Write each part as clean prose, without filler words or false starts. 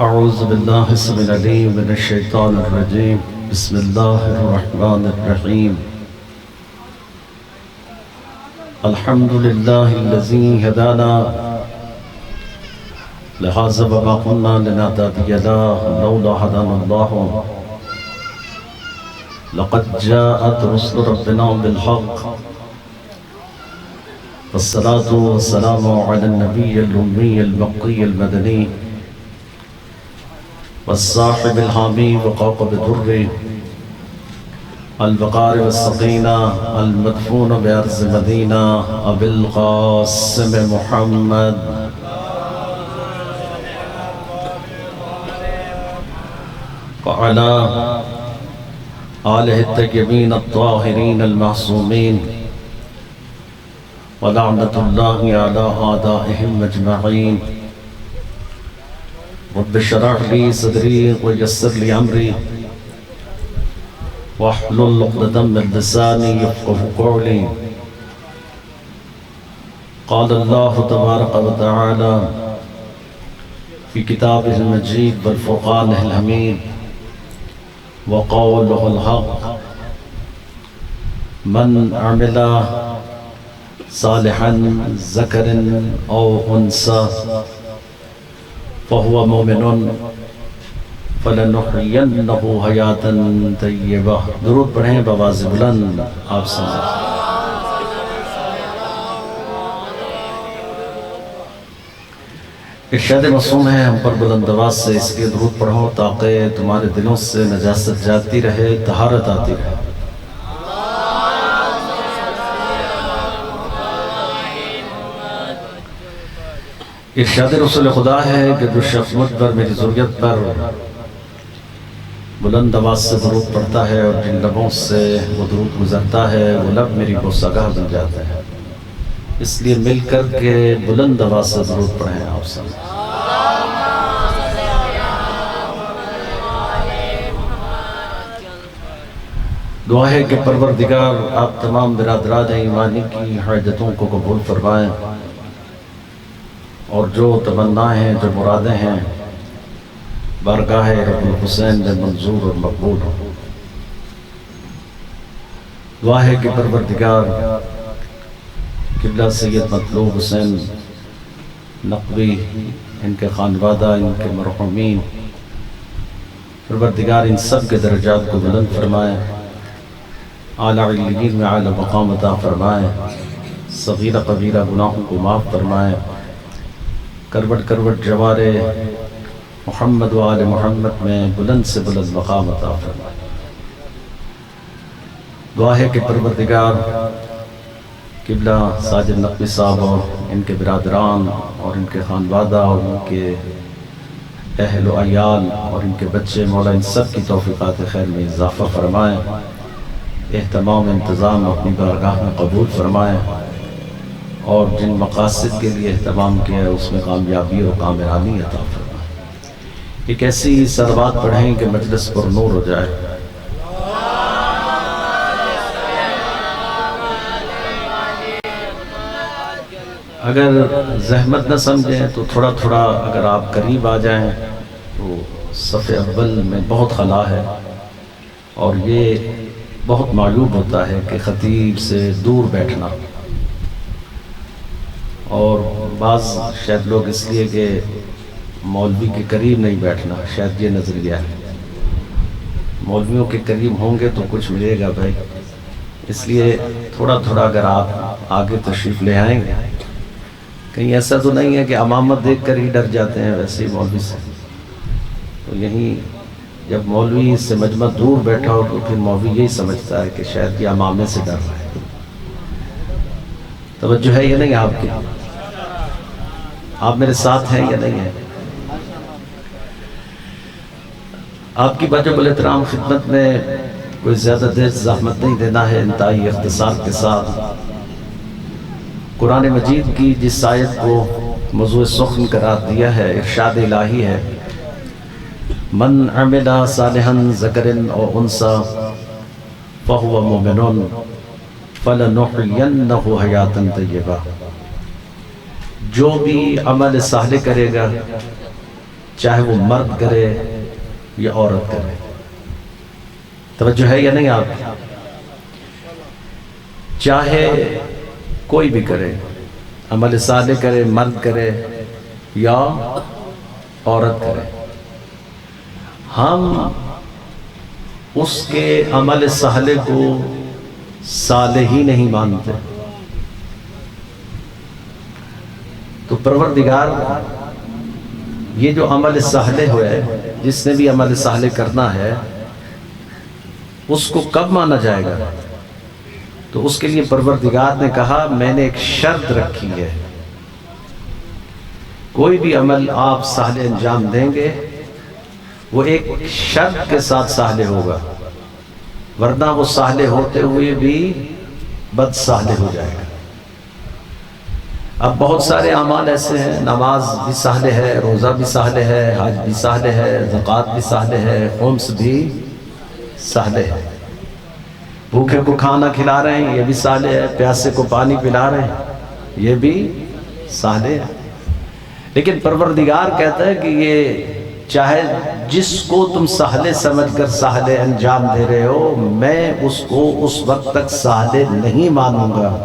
اعوذ باللہ السمیع العلیم من الشیطان الرجیم بسم اللہ الرحمن الرحیم الحمد للہ الذی ہدانا لہذا وما كنا لنهتدي لولا هدانا اللہ لقد جاءت رسل ربنا بالحق والصلاة والسلام على النبي الأمي المقي المدني والصاحب الحامي وقاقب الدر الوقار والسقينة المدفون بأرض مدينة أبي القاسم محمد وعلى آله الطيبين الطاهرين المعصومين ولعنة الله على أعدائهم أجمعين رب اشرح لي صدري ويسر لي امري واحلل عقدة من لساني يفقهوا قولي قال الله تبارك وتعالى في كتابه المجيد والفرقان الحميد وقوله الحق من عمل صالحا ذكر او انثى فهو مؤمن فلنحيينه حياة طيبة. درود پڑھیں بآواز بلند آپ سمجھیں. ارشاد معصوم ہے ہم پر بلند آواز سے اس کے درود پڑھو تاکہ تمہارے دلوں سے نجاست جاتی رہے، طہارت آتی رہے. ارشاد رسول خدا ہے کہ جو شخص مجھ پر میری ذریت پر بلند آواز سے درود پڑھتا ہے اور جن لبوں سے وہ درود گزرتا ہے وہ لب میری بوسگاہ بن جاتے ہیں. اس لیے مل کر کے بلند آواز سے درود پڑھیں آپ سب. دعا ہے کہ پروردگار آپ تمام برادران ایمانی کی حاجتوں کو قبول فرمائیں اور جو تمنائیں ہیں جو مرادیں ہیں بارگاہ رب الحسین میں منظور اور مقبول ہوں. دعا ہے کہ پروردگار قبلہ سید مطلوب حسین نقوی ان کے خانوادہ ان کے مرحومین پروردگار ان سب کے درجات کو بلند فرمائے، اعلیٰ علیین میں اعلیٰ مقام عطا فرمائے، صغیرہ کبیرہ گناہوں کو معاف فرمائے، کروٹ کروٹ جوار محمد و آل محمد میں بلند سے بلند مقام عطا فرمائے. دعا ہے کہ پروردگار قبلہ ساجد نقوی صاحب اور ان کے برادران اور ان کے خانوادہ اور ان کے اہل و عیال اور ان کے بچے مولا ان سب کی توفیقات خیر میں اضافہ فرمائیں، اہتمام انتظام اپنی بارگاہ میں قبول فرمائیں اور جن مقاصد کے لیے اہتمام کیا ہے اس میں کامیابی اور کامرانی عطا فرمائیں. ایک ایسی صلوات پڑھیں کہ مجلس پر نور ہو جائے. اگر زحمت نہ سمجھیں تو تھوڑا تھوڑا اگر آپ قریب آ جائیں تو صف اول میں بہت خلا ہے اور یہ بہت معیوب ہوتا ہے کہ خطیب سے دور بیٹھنا، اور بعض شاید لوگ اس لیے کہ مولوی کے قریب نہیں بیٹھنا، شاید یہ نظریہ ہے. مولویوں کے قریب ہوں گے تو کچھ ملے گا بھائی، اس لیے تھوڑا تھوڑا اگر آپ آگے تشریف لے آئیں گے. کہیں ایسا تو نہیں ہے کہ امامت دیکھ کر ہی ڈر جاتے ہیں ویسے ہی مولوی سے. تو یہیں جب مولوی سے مجمع دور بیٹھا ہو تو پھر مولوی یہی سمجھتا ہے کہ شاید یہ امامے سے ڈر رہا ہے. توجہ ہے یا نہیں آپ کی؟ آپ میرے ساتھ ہیں یا نہیں ہیں؟ آپ کی واجب الاحترام خدمت میں کوئی زیادہ دیر زحمت نہیں دینا ہے، انتہائی اختصار کے ساتھ قرآن مجید کی جس آیت کو موضوع سخن قرار دیا ہے ارشاد الہی ہے من عمل صالحا ذکر او انثى فهو مؤمن فَلَنُحْيَنَّهُ حَيَاتًا طَيِّبَةً، جو بھی عمل صالح کرے گا، فَلَنُحْيَنَّهُ حَيَاتًا طَيِّبَةً، جو بھی عمل صالح کرے گا، فَلَنُحْيَنَّهُ حَيَاتًا طَيِّبَةً، جو بھی عمل صالح کرے گا، فَلَنُحْيَنَّهُ حَيَاتًا طَيِّبَةً، جو بھی عمل صالح کرے گا چاہے وہ مرد کرے یا عورت کرے. توجہ ہے یا نہیں آپ؟ چاہے کوئی بھی کرے، عمل صالح کرے، مرد کرے یا عورت کرے، ہم اس کے عمل صالح کو صالح ہی نہیں مانتے. تو پروردگار یہ جو عمل صالح ہوئے، جس نے بھی عمل صالح کرنا ہے اس کو کب مانا جائے گا؟ تو اس کے لیے پروردگار نے کہا میں نے ایک شرط رکھی ہے، کوئی بھی عمل آپ صالح انجام دیں گے وہ ایک شرط کے ساتھ صالح ہوگا، ورنہ وہ صالح ہوتے ہوئے بھی بد صالح ہو جائے گا. اب بہت سارے اعمال ایسے ہیں، نماز بھی صالح ہے، روزہ بھی صالح ہے، حج بھی صالح ہے، زکوٰۃ بھی صالح ہے، خمس بھی صالح ہے، بھوکے کو کھانا کھلا رہے ہیں یہ بھی صالح ہے، پیاسے کو پانی پلا رہے ہیں یہ بھی صالح ہے. لیکن پروردگار کہتا ہے کہ یہ چاہے جس کو تم صالح سمجھ کر صالح انجام دے رہے ہو، میں اس کو اس وقت تک صالح نہیں مانوں گا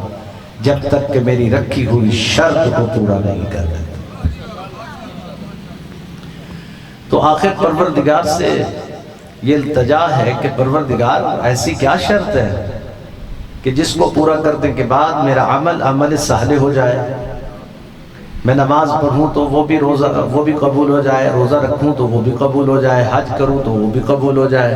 جب تک کہ میری رکھی ہوئی شرط کو پورا نہیں کر دیتا. تو آخر پروردگار سے یہ التجا ہے کہ پروردگار ایسی کیا شرط ہے کہ جس کو پورا کرنے کے بعد میرا عمل صالح ہو جائے. میں نماز پڑھوں تو وہ بھی قبول ہو جائے، روزہ رکھوں تو وہ بھی قبول ہو جائے، حج کروں تو وہ بھی قبول ہو جائے.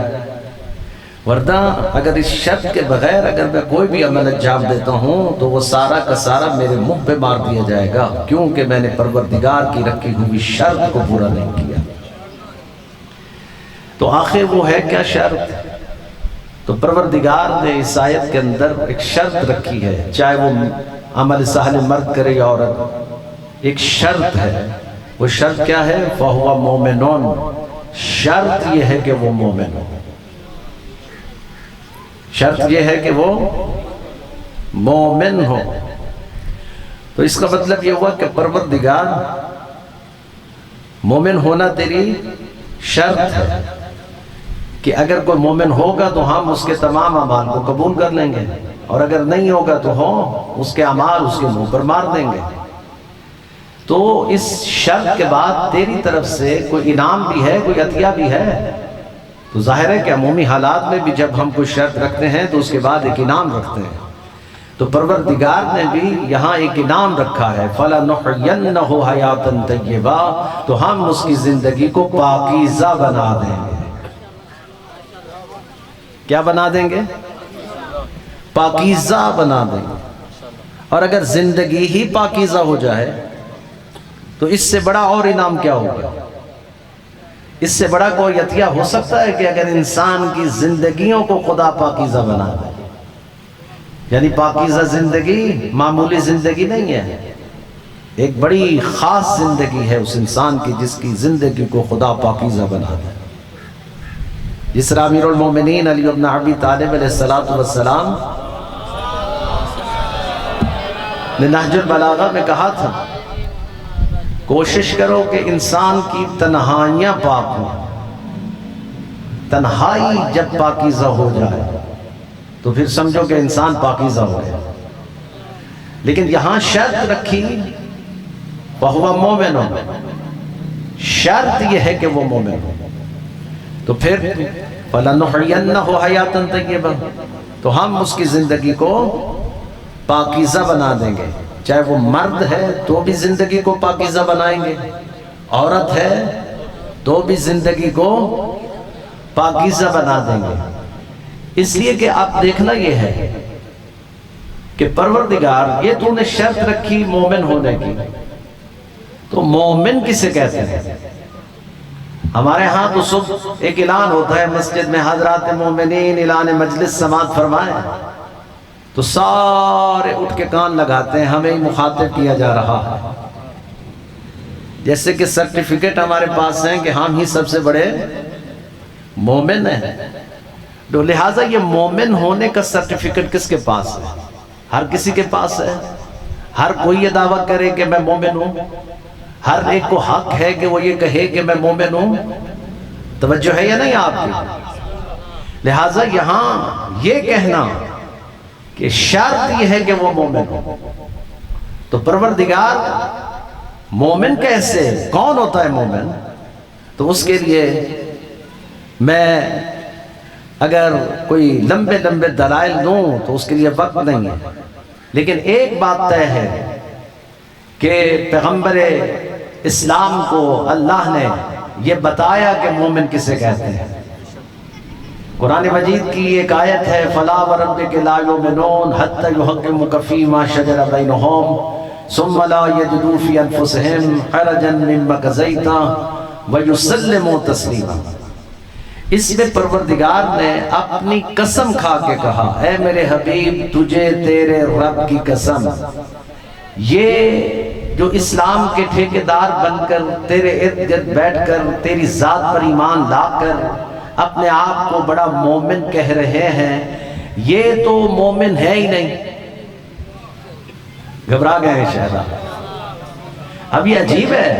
ورنہ اگر اس شرط کے بغیر اگر میں کوئی بھی عمل انجام دیتا ہوں تو وہ سارا کا سارا میرے منہ پہ مار دیا جائے گا، کیونکہ میں نے پروردگار کی رکھی ہوئی شرط کو پورا نہیں کیا. تو آخر وہ ہے کیا شرط؟ تو پروردگار نے اس آیت کے اندر ایک شرط رکھی ہے، چاہے وہ عمل صالح مرد کرے یا عورت، ایک شرط ہے. وہ شرط کیا ہے؟ فَهُوَ مُؤْمِنٌ، شرط یہ ہے کہ وہ مومن ہو. شرط یہ ہے کہ وہ مومن ہو. تو اس کا مطلب یہ ہوا کہ پروردگار مومن ہونا تیری شرط ہے کہ اگر کوئی مومن ہوگا تو ہم اس کے تمام اعمال کو قبول کر لیں گے، اور اگر نہیں ہوگا تو اس کے اعمال اس کے منہ پر مار دیں گے. تو اس شرط کے بعد تیری طرف سے کوئی انعام بھی ہے، کوئی عطیہ بھی ہے. تو ظاہر ہے کہ عمومی حالات میں بھی جب ہم کوئی شرط رکھتے ہیں تو اس کے بعد ایک انعام رکھتے ہیں. تو پروردگار نے بھی یہاں ایک انعام رکھا ہے، فَلَنُحْيَنَّهُ حَيَاتًا طَيِّبَةً، تو ہم اس کی زندگی کو پاکیزہ بنا دیں گے. کیا بنا دیں گے؟ پاکیزہ بنا دیں گے. اور اگر زندگی ہی پاکیزہ ہو جائے تو اس سے بڑا اور انعام کیا ہوگا؟ اس سے بڑا کوئی عطیہ ہو سکتا ہے کہ اگر انسان کی زندگیوں کو خدا پاکیزہ بنا دے؟ یعنی پاکیزہ زندگی معمولی زندگی نہیں ہے، ایک بڑی خاص زندگی ہے اس انسان کی جس کی زندگی کو خدا پاکیزہ بنا دے. جس طرح امیر المومنین علی بن ابی طالب علیہ السلام نے نہج البلاغہ میں کہا تھا، کوشش کرو کہ انسان کی تنہائیاں پاک ہوں. تنہائی جب پاکیزہ ہو جائے تو پھر سمجھو کہ انسان پاکیزہ ہو گیا. لیکن یہاں شرط رکھی وَهُوَ مُؤْمِنٌ، شرط یہ ہے کہ وہ مومن ہو. تو پھر فَلَنُحْيَنَّهُ حَيَاتًا طَيِّبَةً، تو ہم اس کی زندگی کو پاکیزہ بنا دیں گے. چاہے وہ مرد ہے تو بھی زندگی کو پاکیزہ بنائیں گے، عورت ہے تو بھی زندگی کو پاکیزہ بنا دیں گے. اس لیے کہ آپ دیکھنا یہ ہے کہ پروردگار یہ تو نے شرط رکھی مومن ہونے کی، تو مومن کسے کہتے ہیں؟ ہمارے ہاں تو صبح ایک اعلان ہوتا ہے مسجد میں، حضرات مومنین اعلان مجلس سماعت فرمائیں، تو سارے اٹھ کے کان لگاتے ہیں، ہمیں مخاطب کیا جا رہا ہے، جیسے کہ سرٹیفکیٹ ہمارے پاس ہیں کہ ہم ہی سب سے بڑے مومن ہیں. تو لہٰذا یہ مومن ہونے کا سرٹیفکیٹ کس کے پاس ہے؟ ہر کسی کے پاس ہے. ہر کوئی یہ دعویٰ کرے کہ میں مومن ہوں، ہر ایک کو حق ہے کہ وہ یہ کہے کہ میں مومن ہوں. توجہ ہے یا نہیں آپ کی؟ لہٰذا یہاں یہ کہنا کہ شرط یہ ہے کہ وہ مومن ہو. تو پروردگار مومن کیسے، کون ہوتا ہے مومن؟ تو اس کے لیے میں اگر کوئی لمبے لمبے دلائل دوں تو اس کے لیے وقت نہیں ہے، لیکن ایک بات طے ہے کہ پیغمبر اسلام کو اللہ نے یہ بتایا کہ مومن کسے کہتے ہیں. قرآن مجید کی ایک آیت ہے فَلَا وَرَبِّكَ لَا يُؤْمِنُونَ حَتَّى يُحَكِّمُوكَ فِي مَا شَجَرَ بَيْنَهُمْ ثُمَّ لَا يَجِدُوا فِي أَنفُسِهِمْ حَرَجًا مِّمَّا قَضَيْتَ وَيُسَلِّمُوا تَسْلِيمًا. اس میں پروردگار نے اپنی قسم کھا کے کہا اے میرے حبیب تجھے تیرے رب کی قسم، یہ جو اسلام کے ٹھیکیدار بن کر تیرے ارد گرد بیٹھ کر تیری ذات پر ایمان لا کر اپنے آپ کو بڑا مومن کہہ رہے ہیں، یہ تو مومن ہے ہی نہیں. گھبرا گئے ہیں شہدہ. اب یہ عجیب ہے،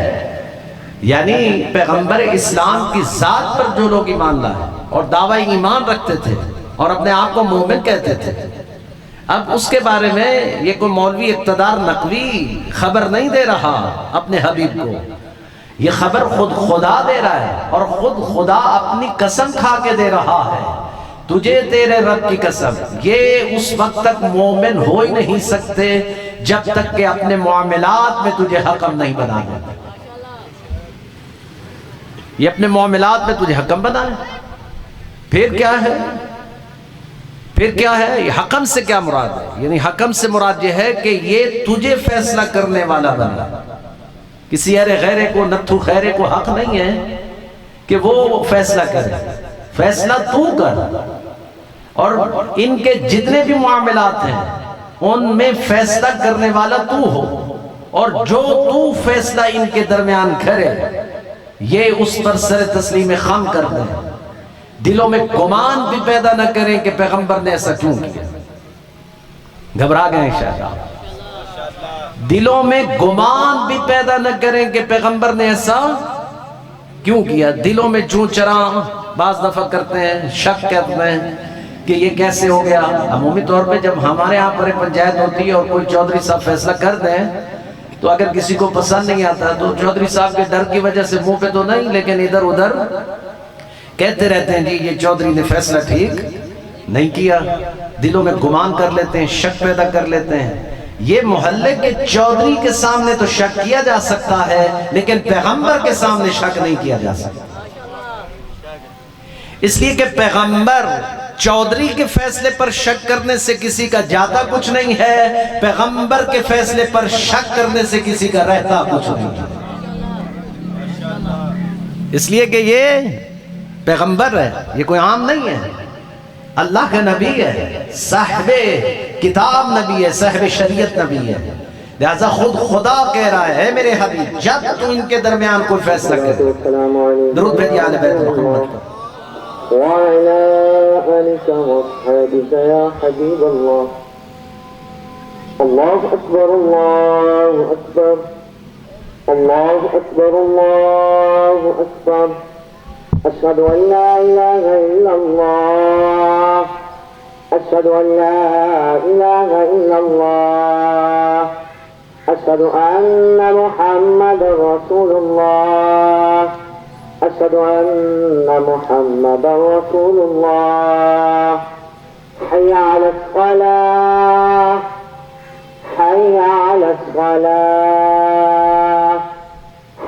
یعنی پیغمبر اسلام کی ذات پر جو لوگ ایمان لائے اور دعویٰ ایمان رکھتے تھے اور اپنے آپ کو مومن کہتے تھے، اب اس کے بارے میں یہ کوئی مولوی اقتدار نقوی خبر نہیں دے رہا اپنے حبیب کو، یہ خبر خود خدا دے رہا ہے، اور خود خدا اپنی قسم کھا کے دے رہا ہے تجھے تیرے رب کی قسم. یہ اس وقت تک مومن ہو ہی نہیں سکتے جب تک کہ اپنے معاملات میں تجھے حکم نہیں بنا دے. یہ اپنے معاملات میں تجھے حکم بنا ہے. پھر کیا ہے؟ پھر کیا ہے؟ یہ حکم سے کیا مراد ہے؟ یعنی حکم سے مراد یہ ہے کہ یہ تجھے فیصلہ کرنے والا بنا. کسی غیرے کو نتھو خیرے کو حق نہیں ہے کہ وہ فیصلہ کرے، فیصلہ تو کر. اور ان کے جتنے بھی معاملات ہیں ان میں فیصلہ کرنے والا تو ہو، اور جو تو فیصلہ ان کے درمیان کرے یہ اس پر سر تسلیم خم کر دیں. دلوں میں گمان بھی پیدا نہ کریں کہ پیغمبر نے ایسا کیوں کیا. گھبرا گئے شاید. دلوں میں گمان بھی پیدا نہ کریں کہ پیغمبر نے ایسا کیوں کیا. دلوں میں چوں چراں بعض دفعہ کرتے ہیں، شک کرتے ہیں کہ یہ کیسے ہو گیا. عمومی طور پہ جب ہمارے یہاں پر ایک پنچایت ہوتی ہے اور کوئی چودھری صاحب فیصلہ کر دیں تو اگر کسی کو پسند نہیں آتا تو چودھری صاحب کے ڈر کی وجہ سے منہ پہ تو نہیں لیکن ادھر ادھر کہتے رہتے ہیں جی یہ چودھری نے فیصلہ ٹھیک نہیں کیا. دلوں میں گمان کر لیتے ہیں، شک پیدا کر لیتے ہیں. یہ محلے کے چودھری کے سامنے تو شک کیا جا سکتا ہے لیکن پیغمبر کے سامنے شک نہیں کیا جا سکتا، اس لیے کہ پیغمبر چودھری کے فیصلے پر شک کرنے سے کسی کا جاتا کچھ نہیں ہے، پیغمبر کے فیصلے پر شک کرنے سے کسی کا رہتا کچھ نہیں ہے. اس لیے کہ یہ پیغمبر ہے، یہ کوئی عام نہیں ہے، اللہ کا نبی ہے، صاحب کتاب نبی ہے، صاحب شریعت نبی ہے. لہذا خود خدا کہہ رہا ہے اے میرے حبیب جب تو ان کے درمیان کوئی فیصلہ کرے. درود بھیجئے آل بیت محمد پر. وعلى آلك وأصحابك يا حبيب الله. الله أكبر الله أكبر الله أكبر الله أكبر. أشهد أن لا إله إلا الله أشهد أن لا إله إلا الله أشهد أن محمد رسول الله أشهد أن محمد رسول الله. حي على الصلاة حي على الصلاة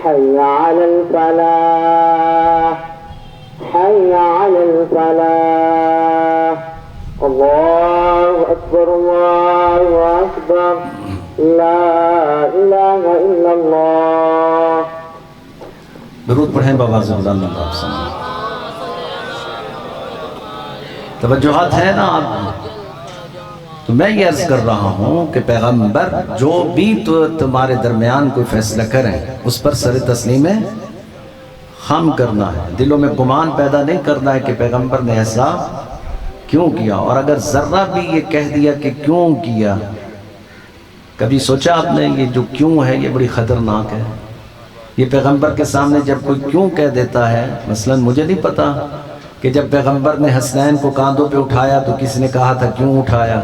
حي على الفلاح حي على الفلاح. الله أكبر الله أكبر لا إله إلا الله. درود پڑھیں بآواز بلند. توجہات ہے نا آپ؟ تو میں یہ عرض کر رہا ہوں کہ پیغمبر جو بھی تو تمہارے درمیان کوئی فیصلہ کریں اس پر سر تسلیم خم کرنا ہے. دلوں میں گمان پیدا نہیں کرنا ہے کہ پیغمبر نے ایسا کیوں کیا. اور اگر ذرہ بھی یہ کہہ دیا کہ کیوں کیا، کبھی سوچا آپ نے یہ جو کیوں ہے یہ بڑی خطرناک ہے. یہ پیغمبر کے سامنے جب کوئی کیوں کہہ دیتا ہے، مثلا مجھے نہیں پتا کہ جب پیغمبر نے حسنین کو کاندھوں پہ اٹھایا تو کسی نے کہا تھا کیوں اٹھایا؟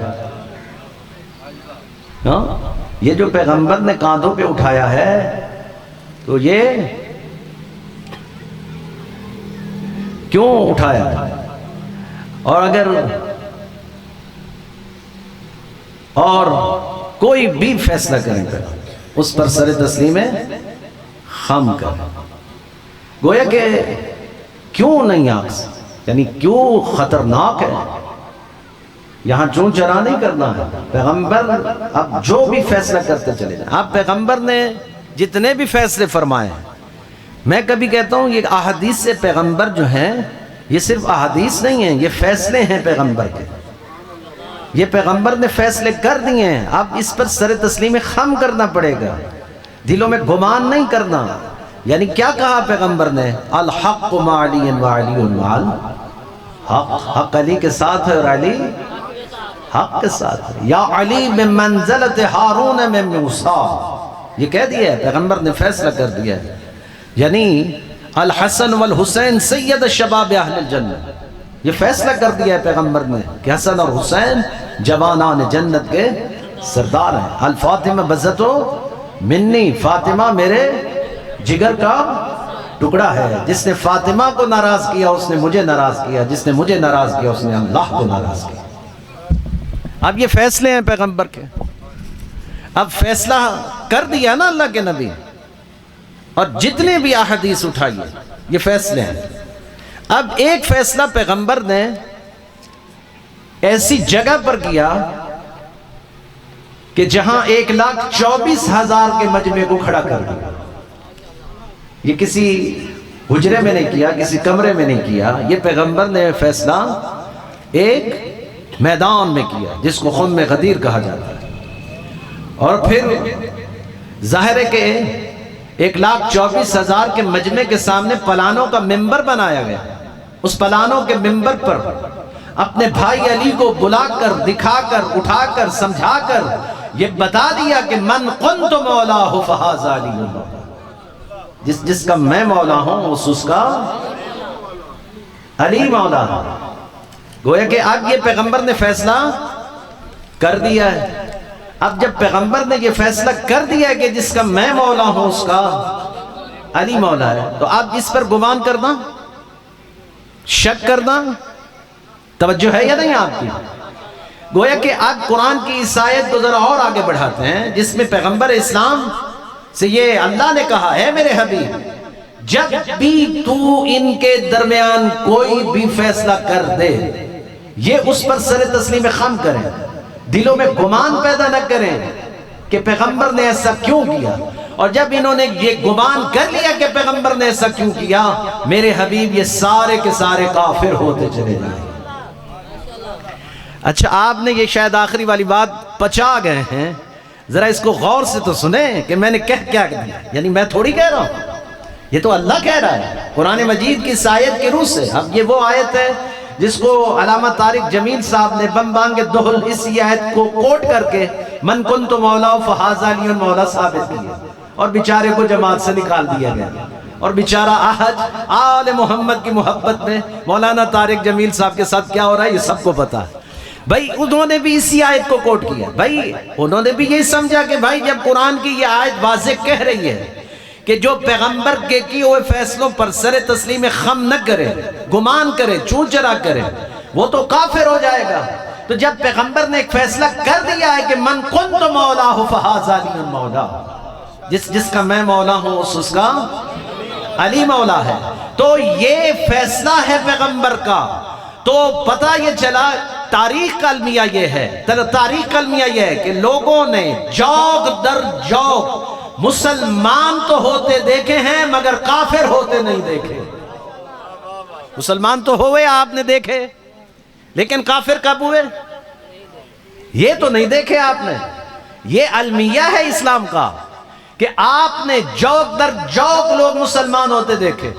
ہاں، یہ جو پیغمبر نے کاندھوں پہ اٹھایا ہے تو یہ کیوں اٹھایا؟ اور اگر اور کوئی بھی فیصلہ کریں گے اس پر سر تسلیم خم کر، گویا کہ کیوں نہیں آنکھ، یعنی کیوں خطرناک ہے، یہاں چون چرا نہیں کرنا ہے۔ پیغمبر اب جو بھی فیصلہ کرتے چلے جائیں، اب پیغمبر نے جتنے بھی فیصلے فرمائے ہیں، میں کبھی کہتا ہوں یہ احادیث سے پیغمبر جو ہیں یہ صرف احادیث نہیں ہیں، یہ فیصلے ہیں پیغمبر کے، یہ پیغمبر نے فیصلے کر دیے ہیں، اب اس پر سر تسلیم خم کرنا پڑے گا، دلوں میں گمان نہیں کرنا۔ یعنی کیا کہا پیغمبر نے؟ الحق مع علی وعلی مع الحق، حق علی کے ساتھ ہے اور علی حق کے ساتھ ہے، یا علی بمنزلت ہارون من موسیٰ، یہ کہہ دیا ہے، پیغمبر نے فیصلہ کر دیا ہے۔ یعنی الحسن والحسین سید شباب اہل الجنہ، یہ فیصلہ کر دیا ہے پیغمبر نے کہ حسن اور حسین جوانان جنت کے سردار ہیں۔ الفاطمہ بزتو منی، فاطمہ میرے جگر کا ٹکڑا ہے، جس نے فاطمہ کو ناراض کیا اس نے مجھے ناراض کیا، جس نے مجھے ناراض کیا اس نے اللہ کو ناراض کیا۔ اب یہ فیصلے ہیں پیغمبر کے، اب فیصلہ کر دیا نا اللہ کے نبی، اور جتنے بھی احادیث اٹھائیے یہ فیصلے ہیں۔ اب ایک فیصلہ پیغمبر نے ایسی جگہ پر کیا کہ جہاں 1,24,000 کے مجمع کو کھڑا کر دیا، یہ کسی حجرے میں نہیں کیا، کسی کمرے میں نہیں کیا، یہ پیغمبر نے فیصلہ ایک میدان میں کیا جس کو خم غدیر کہا جاتا ہے۔ اور پھر ظاہر ہے کہ 1,24,000 کے مجمع کے سامنے پلانوں کا ممبر بنایا گیا، اس پلانوں کے ممبر پر اپنے بھائی علی کو بلا کر، دکھا کر، اٹھا کر، سمجھا کر یہ بتا دیا کہ من کنت مولاہ فہذا علی مولا، جس کا میں مولا ہوں اس کا علی مولا ہے۔ گویا کہ اب یہ پیغمبر نے فیصلہ کر دیا ہے۔ اب جب پیغمبر نے یہ فیصلہ کر دیا ہے کہ جس کا میں مولا ہوں اس کا علی مولا ہے، تو اب اس پر گمان کرنا، شک کرنا توجہ ہے یا نہیں آپ کی؟ گویا کہ اب قرآن کی اس آیت کو ذرا اور آگے بڑھاتے ہیں جس میں پیغمبر اسلام سے یہ اللہ نے کہا ہے میرے حبیب جب بھی تو ان کے درمیان کوئی بھی فیصلہ کر دے یہ اس پر سر تسلیم خم کریں، دلوں میں گمان پیدا نہ کریں کہ پیغمبر نے ایسا کیوں کیا، اور جب انہوں نے یہ گمان کر لیا کہ پیغمبر نے ایسا کیوں کیا، میرے حبیب یہ سارے کے سارے کافر ہوتے چلے جائیں۔ اچھا آپ نے یہ شاید آخری والی بات پچا گئے ہیں، ذرا اس کو غور سے تو سنیں کہ میں نے کیا دیا، یعنی میں تھوڑی کہہ رہا ہوں، یہ تو اللہ کہہ رہا ہے قرآن مجید کی اس آیت کی روح سے۔ اب یہ وہ آیت ہے جس کو علامہ طارق جمیل صاحب نے بم بانگ دہل اس آیت کو کوٹ کر کے من کنت مولا فہذا علی مولا ثابت کیا، اور بیچارے کو جماعت سے نکال دیا گیا، اور بیچارہ آج آل محمد کی محبت میں مولانا طارق جمیل صاحب کے ساتھ کیا ہو رہا ہے یہ سب کو پتا ہے۔ بھائی انہوں نے بھی اسی آیت کو کوٹ کیا، بھائی انہوں نے بھی یہی سمجھا کہ بھائی جب قرآن کی یہ آیت واضح کہہ رہی ہے کہ جو پیغمبر کے کیے ہوئے فیصلوں پر سر تسلیم خم نہ کرے، گمان کرے، چون چرا کرے، وہ تو کافر ہو جائے گا، تو جب پیغمبر نے ایک فیصلہ کر دیا ہے کہ من کنت مولا فہذا علی مولا، جس کا میں مولا ہوں اس کا علی مولا ہے، تو یہ فیصلہ ہے پیغمبر کا، تو پتہ یہ چلا تاریخ کا المیہ یہ ہے، تاریخ کا المیہ یہ ہے کہ لوگوں نے جوگ در جوگ مسلمان تو ہوتے دیکھے ہیں مگر کافر ہوتے نہیں دیکھے۔ مسلمان تو ہوئے آپ نے دیکھے، لیکن کافر کب ہوئے یہ تو نہیں دیکھے آپ نے۔ یہ المیہ ہے اسلام کا کہ آپ نے جوگ در جوگ لوگ مسلمان ہوتے دیکھے،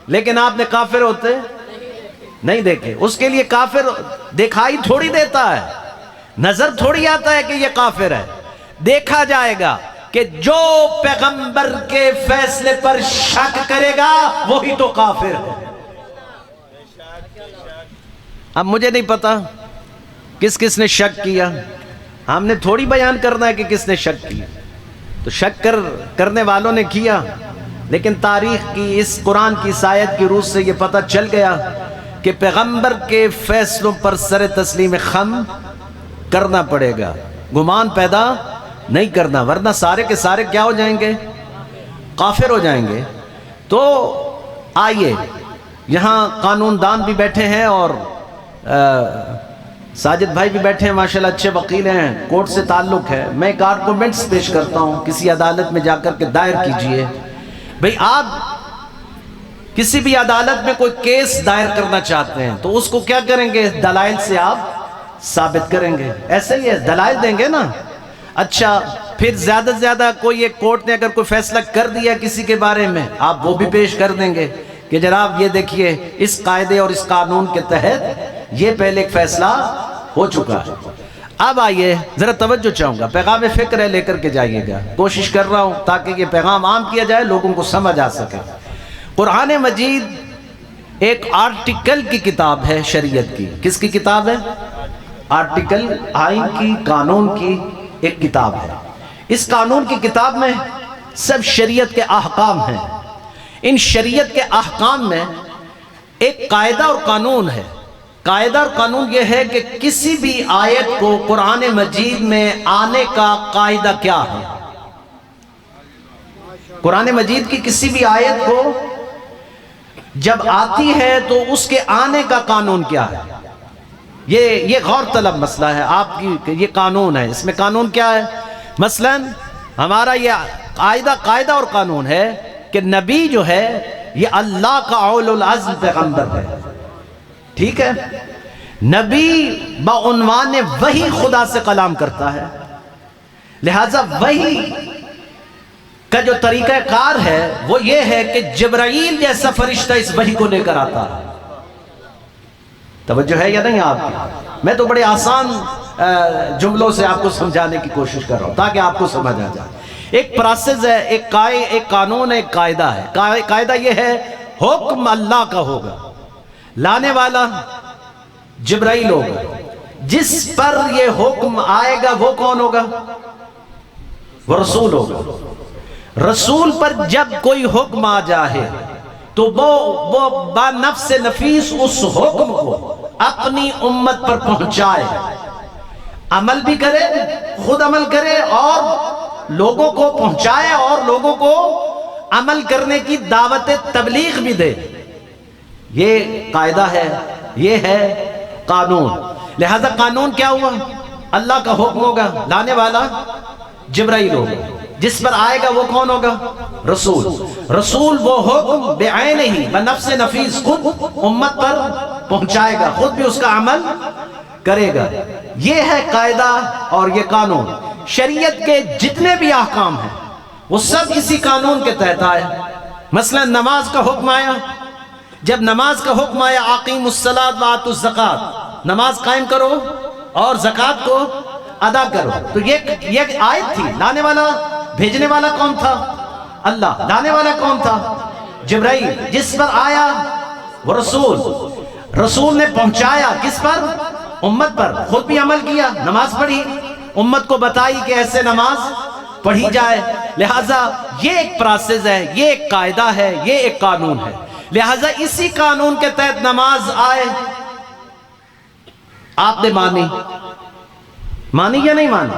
لیکن آپ نے کافر ہوتے نہیں دیکھے۔ اس کے لیے کافر دکھائی تھوڑی دیتا ہے، نظر تھوڑی آتا ہے کہ یہ کافر ہے، دیکھا جائے گا کہ جو پیغمبر کے فیصلے پر شک کرے گا وہی تو کافر ہے۔ اب مجھے نہیں پتا کس کس نے شک کیا، ہم نے تھوڑی بیان کرنا ہے کہ کس نے شک کیا، تو شک کرنے والوں نے کیا، لیکن تاریخ کی اس قرآن کی آیت کی روح سے یہ پتہ چل گیا کہ پیغمبر کے فیصلوں پر سر تسلیم خم کرنا پڑے گا، گمان پیدا نہیں کرنا، ورنہ سارے کے سارے کیا ہو جائیں گے؟ کافر ہو جائیں گے۔ تو آئیے، یہاں قانون دان بھی بیٹھے ہیں اور ساجد بھائی بھی بیٹھے ہیں، ماشاءاللہ اچھے وکیل ہیں، کورٹ سے تعلق ہے۔ میں ایک آرگومنٹس پیش کرتا ہوں، کسی عدالت میں جا کر کے دائر کیجئے۔ بھئی آپ کسی بھی عدالت میں کوئی کیس دائر کرنا چاہتے ہیں تو اس کو کیا کریں گے؟ دلائل سے آپ ثابت کریں گے، ایسے ہی ہے، دلائل دیں گے نا۔ اچھا، پھر زیادہ سے زیادہ کوئی ایک کورٹ نے اگر کوئی فیصلہ کر دیا کسی کے بارے میں، آپ وہ بھی پیش کر دیں گے کہ جناب یہ دیکھیے اس قاعدے اور اس قانون کے تحت یہ پہلے ایک فیصلہ ہو چکا ہے۔ اب آئیے ذرا توجہ چاہوں گا، پیغام فکر ہے لے کر کے جائیے گا، کوشش کر رہا ہوں تاکہ یہ پیغام عام کیا جائے، لوگوں کو سمجھ آ سکے۔ قرآن مجید ایک آرٹیکل کی کتاب ہے شریعت کی۔ کس کی کتاب ہے؟ آرٹیکل، آئین کی، قانون کی ایک کتاب ہے۔ اس قانون کی کتاب میں سب شریعت کے احکام ہیں۔ ان شریعت کے احکام میں ایک قاعدہ اور قانون ہے۔ قاعدہ اور قانون یہ ہے کہ کسی بھی آیت کو قرآن مجید میں آنے کا قاعدہ کیا ہے۔ قرآن مجید کی کسی بھی آیت کو جب آتی ہے تو اس کے آنے کا قانون کیا ہے، یہ غور طلب مسئلہ ہے آپ کی۔ یہ قانون ہے، اس میں قانون کیا ہے؟ مثلا ہمارا یہ قاعدہ اور قانون ہے کہ نبی جو ہے یہ اللہ کا اولو العزم پیغمبر ہے، ٹھیک ہے؟ نبی بعنوان وحی خدا سے کلام کرتا ہے، لہذا وحی کا جو طریقہ کار ہے وہ یہ ہے کہ جبرائیل جیسا فرشتہ اس وحی کو لے کر آتا ہے۔ توجہ ہے یا نہیں آپ کی؟ میں تو بڑے آسان جملوں سے آپ کو سمجھانے کی کوشش کر رہا ہوں تاکہ آپ کو سمجھ آ جائے۔ ایک پروسیس ہے، ایک قانون ہے، ایک قاعدہ ہے۔ قاعدہ یہ ہے حکم اللہ کا ہوگا، لانے والا جبرائیل ہوگا، جس پر یہ حکم آئے گا وہ کون ہوگا؟ وہ رسول ہوگا۔ رسول پر جب کوئی حکم آ جائے تو وہ با نفس نفیس اس حکم کو اپنی امت پر پہنچائے، عمل بھی کرے، خود عمل کرے اور لوگوں کو پہنچائے اور لوگوں کو عمل کرنے کی دعوت تبلیغ بھی دے۔ یہ قاعدہ ہے، یہ ہے قانون۔ لہذا قانون کیا ہوا؟ اللہ کا حکم ہوگا، لانے والا جبرائیل ہوگا، جس پر آئے گا وہ کون ہوگا؟ رسول۔ رسول وہ حکم بعینہ ہی بنفس نفیس خود امت پر پہنچائے گا، خود بھی اس کا عمل کرے گا۔ یہ ہے قاعدہ اور یہ قانون۔ شریعت کے جتنے بھی احکام ہیں وہ سب اسی قانون کے تحت آئے۔ مثلا نماز کا حکم آیا، جب نماز کا حکم آیا اقیموا الصلاۃ وآتوا الزکاۃ، نماز قائم کرو اور زکوٰۃ کو ادا کرو، تو یہ آیت تھی۔ لانے والا، بھیجنے والا کون تھا؟ اللہ۔ لانے والا کون تھا؟ جبرائیل۔ جس پر آیا وہ رسول۔ رسول نے پہنچایا کس پر؟ امت پر، خود بھی عمل کیا، نماز پڑھی، امت کو بتائی کہ ایسے نماز پڑھی جائے۔ لہٰذا یہ ایک پروسیس ہے، یہ ایک قاعدہ ہے، یہ ایک قانون ہے۔ لہٰذا اسی قانون کے تحت نماز آئے، آپ نے مانی یا نہیں مانی؟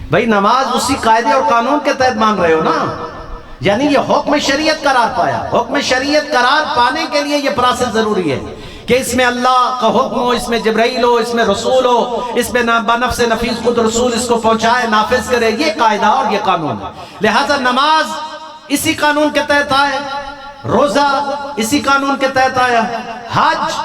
بھئی نماز اسی قاعدے اور قانون کے تحت مان رہے ہو نا، یعنی یہ حکم شریعت قرار پایا۔ حکم شریعت قرار پانے کے لیے یہ پروسیس ضروری ہے کہ اس میں اللہ کا حکم ہو، اس میں جبرائیل ہو، اس میں رسول ہو، اس میں بنفس نفیس خود رسول اس کو پہنچائے، نافذ کرے۔ یہ قاعدہ اور یہ قانون ہے۔ لہذا نماز اسی قانون کے تحت آئے، روزہ اسی قانون کے تحت آیا، حج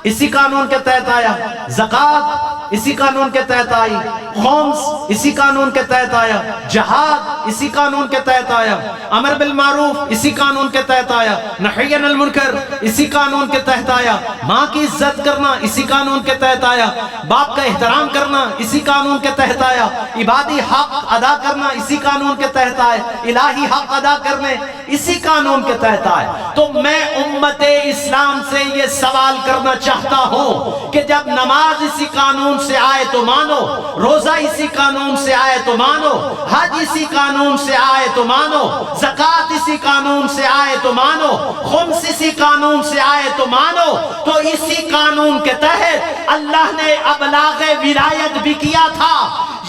اسی قانون کے تحت آیا، زکوٰۃ اسی قانون کے تحت آئی، خمس اسی قانون کے تحت آیا، جہاد اسی قانون کے تحت آیا، امر بالمعروف اسی قانون کے تحت آیا، نہی عن المنکر اسی قانون کے تحت آیا، ماں کی عزت کرنا اسی قانون کے تحت آیا، باپ کا احترام کرنا اسی قانون کے تحت آیا، عبادی حق ادا کرنا اسی قانون کے تحت آئے، الہی حق ادا کرنے اسی قانون کے تحت آئے۔ تو میں امت اسلام سے یہ سوال کرنا چاہتا ہوں کہ جب نماز اسی قانون سے آئے تو مانو، روزہ اسی قانون سے آئے تو مانو، حج اسی قانون سے آئے تو مانو، زکوٰۃ اسی قانون سے آئے تو مانو، خمس اسی قانون سے آئے تو مانو، تو اسی قانون کے تحت اللہ نے ابلاغ ولایت بھی کیا تھا،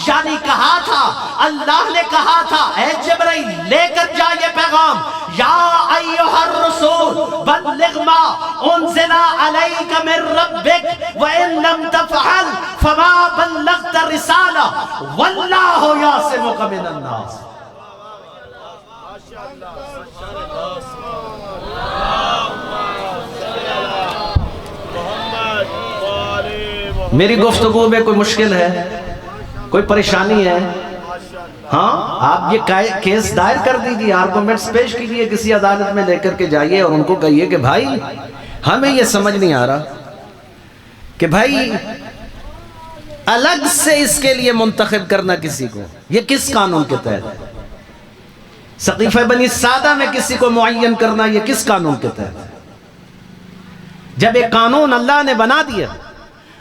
یعنی کہا تھا، اللہ نے کہا تھا اے جبرائیل لے کر جا یہ پیغام، یا ایھا الرسول بلغ ما انزل علیک من ربک وان لم تفعل فما بلغت الرسالہ واللہ یعصمک من الناس۔ میری گفتگو میں کوئی مشکل ہے، کوئی پریشانی ہے؟ ہاں، آپ یہ کیس دائر کر دیجیے، آرگومنٹس پیش کیجیے، کسی عدالت میں لے کر کے جائیے اور ان کو کہیے کہ بھائی ہمیں یہ سمجھ نہیں آ رہا کہ بھائی الگ سے اس کے لیے منتخب کرنا کسی کو، یہ کس قانون کے تحت ہے؟ سقیفہ بنی سعدہ میں کسی کو معین کرنا یہ کس قانون کے تحت ہے؟ جب ایک قانون اللہ نے بنا دیا۔